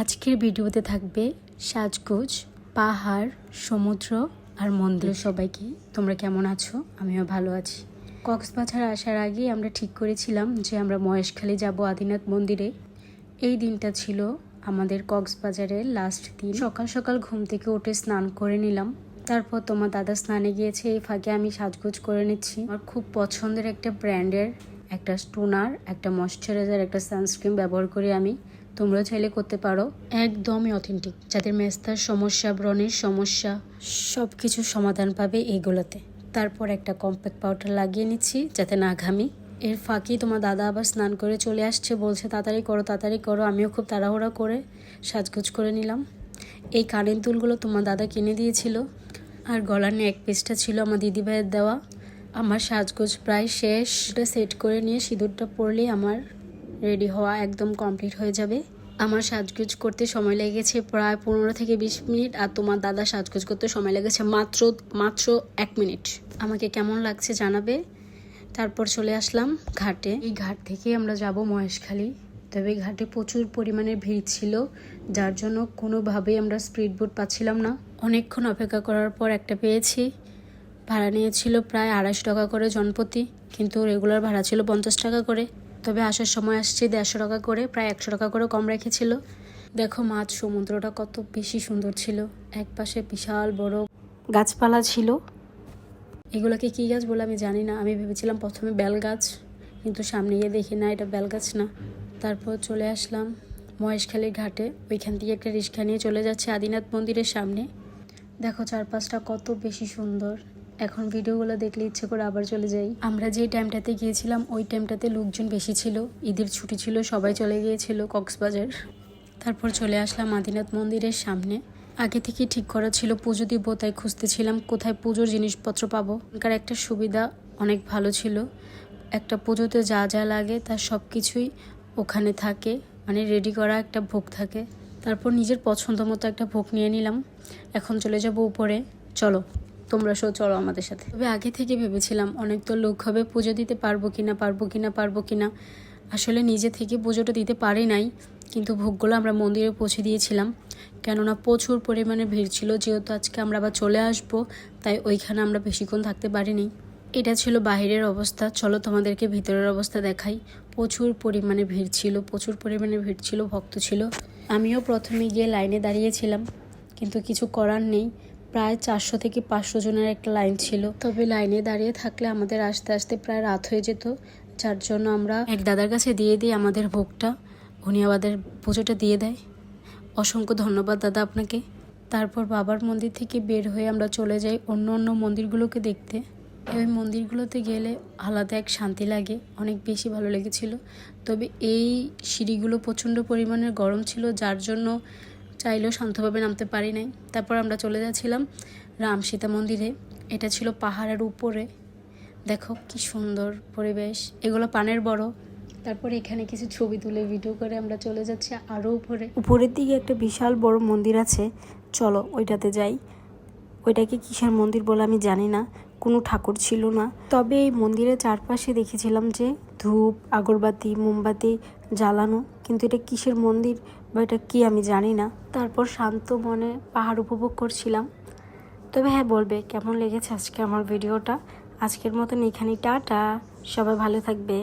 আজকের ভিডিওতে থাকবে সাজগোজ, পাহাড়, সমুদ্র আর মন্দির। সবাইকে তোমরা কেমন আছো? আমিও ভালো আছি। কক্সবাজার আসার আগেই আমরা ঠিক করেছিলাম যে আমরা মহেশখালী যাব আদিনাথ মন্দিরে। এই দিনটা ছিল আমাদের কক্সবাজারের লাস্ট দিন। সকাল সকাল ঘুম থেকে উঠে স্নান করে নিলাম। তারপর তোমার দাদা স্নানে গিয়েছে, এই ফাঁকে আমি সাজগোজ করে নিচ্ছি। আমার খুব পছন্দের একটা ব্র্যান্ডের একটা টোনার, একটা ময়শ্চারাইজার, একটা সানস্ক্রিন ব্যবহার করি আমি। তোমরাও চাইলে করতে পারো। একদমই অথেন্টিক, যাদের মেস্তার সমস্যা, ব্রণের সমস্যা, সব কিছু সমাধান পাবে এইগুলোতে। তারপর একটা কম্প্যাক্ট পাউডার লাগিয়ে নিচ্ছি যাতে না ঘামি। এর ফাঁকেই তোমার দাদা আবার স্নান করে চলে আসছে, বলছে তাড়াতাড়ি করো তাড়াতাড়ি করো। আমিও খুব তাড়াহুড়া করে সাজগোজ করে নিলাম। এই কানের দুলগুলো তোমার দাদা কিনে দিয়েছিল, আর গলার নেক পিসটা ছিল আমার দিদিভাইয়ের দেওয়া। আমার সাজগোজ প্রায় শেষ। এটা সেট করে নিয়ে সিঁদুরটা পরলেই আমার রেডি হওয়া একদম কমপ্লিট হয়ে যাবে। আমার সাজগোজ করতে সময় লেগেছে প্রায় 15 থেকে 20 মিনিট, আর তোমার দাদা সাজগোজ করতে সময় লেগেছে মাত্র 1 মিনিট। আমাকে কেমন লাগছে জানাবে। তারপর চলে আসলাম ঘাটে। এই ঘাট থেকে আমরা যাব মহেশখালী। তবে ঘাটে প্রচুর পরিমাণে ভিড় ছিল, যার জন্য কোনোভাবেই আমরা স্পিড বোট পাচ্ছিলাম না। অনেকক্ষণ অপেক্ষা করার পর একটা পেয়েছি। ভাড়া নিয়েছিল প্রায় 250 টাকা করে জনপ্রতি, কিন্তু রেগুলার ভাড়া ছিল 50 টাকা করে। তবে আসার সময় আসছে 150 টাকা করে, প্রায় 100 টাকা করে কম রেখেছিল। দেখো মাছ সমুদ্রটা কত বেশি সুন্দর ছিল। এক পাশে বিশাল বড় গাছপালা ছিল। এগুলোকে কী গাছ বলে আমি জানি না। আমি ভেবেছিলাম প্রথমে বেল গাছ, কিন্তু সামনে গিয়ে দেখি না, এটা বেল গাছ না। তারপর চলে আসলাম মহেশখালীর ঘাটে। ওইখান থেকে একটা রিক্সা নিয়ে চলে যাচ্ছে আদিনাথ মন্দিরের সামনে। দেখো চারপাশটা কত বেশি সুন্দর। এখন ভিডিওগুলো দেখলে ইচ্ছে করে আবার চলে যাই। আমরা যে টাইমটাতে গিয়েছিলাম ওই টাইমটাতে লোকজন বেশি ছিল, ঈদের ছুটি ছিল, সবাই চলে গিয়েছিল কক্সবাজার। তারপর চলে আসলাম আদিনাথ মন্দিরের সামনে। আগে থেকে ঠিক করা ছিল পুজো দিব, তাই খুঁজতেছিলাম কোথায় পুজোর জিনিসপত্র পাবো। এখানকার একটা সুবিধা অনেক ভালো ছিল, একটা পুজোতে যা যা লাগে তার সব কিছুই ওখানে থাকে, মানে রেডি করা একটা ভোগ থাকে। তারপর নিজের পছন্দ মতো একটা ভোগ নিয়ে নিলাম। এখন চলে যাব উপরে। চলো তোমরা চলো আমাদের সাথে। তবে আগে থেকে ভেবেছিলাম অনেক তো লোক হবে, পুজো দিতে পারবো কিনা। আসলে নিজে থেকে পুজোটা দিতে পারি নাই, কিন্তু ভোগগুলো আমরা মন্দিরে পৌঁছে দিয়েছিলাম। কেননা প্রচুর পরিমাণে ভিড় ছিল, যেহেতু আজকে আমরা আবার চলে আসবো, তাই ওইখানে আমরা বেশিক্ষণ থাকতে পারিনি। এটা ছিল বাহিরের অবস্থা। চলো তোমাদেরকে ভিতরের অবস্থা দেখাই। প্রচুর পরিমাণে ভিড় ছিল, ভক্ত ছিল। আমিও প্রথমে গিয়ে লাইনে দাঁড়িয়েছিলাম, কিন্তু কিছু করার নেই। প্রায় 400 থেকে 500 জনের একটা লাইন ছিল। তবে লাইনে দাঁড়িয়ে থাকলে আমাদের আস্তে আস্তে প্রায় রাত হয়ে যেত, যার জন্য আমরা এক দাদার কাছে দিয়ে দিই আমাদের ভোগটা। উনি আমাদের পুজোটা দিয়ে দেয়। অসংখ্য ধন্যবাদ দাদা আপনাকে। তারপর বাবার মন্দির থেকে বের হয়ে আমরা চলে যাই অন্য মন্দিরগুলোকে দেখতে। ওই মন্দিরগুলোতে গেলে আলাদা এক শান্তি লাগে, অনেক বেশি ভালো লেগেছিল। তবে এই সিঁড়িগুলো প্রচণ্ড পরিমাণের গরম ছিল, যার জন্য চাইলেও শান্তভাবে নামতে পারি নাই। তারপর আমরা চলে যাচ্ছিলাম রাম সীতা মন্দিরে। এটা ছিল পাহাড়ের উপরে। দেখো কি সুন্দর পরিবেশ। এগুলো পানের বড়। তারপর এখানে কিছু ছবি তুলে ভিডিও করে আমরা চলে যাচ্ছি আরও উপরের দিকে একটা বিশাল বড় মন্দির আছে। চলো ওইটাতে যাই। ওইটাকে কিসের মন্দির বলে আমি জানি না, কোনো ঠাকুর ছিল না। তবে এই মন্দিরের চারপাশে দেখেছিলাম যে ধূপ, আগরবাতি, মোমবাতি জ্বালানো, কিন্তু এটা কিসের মন্দির বা এটা কি আমি জানি না। তারপর শান্ত মনে পাহাড় উপভোগ করছিলাম। তবে হ্যাঁ, বলবে কেমন লেগেছে আজকে আমার ভিডিওটা। আজকের মতন এখানেই টাটা, সবাই ভালো থাকবে।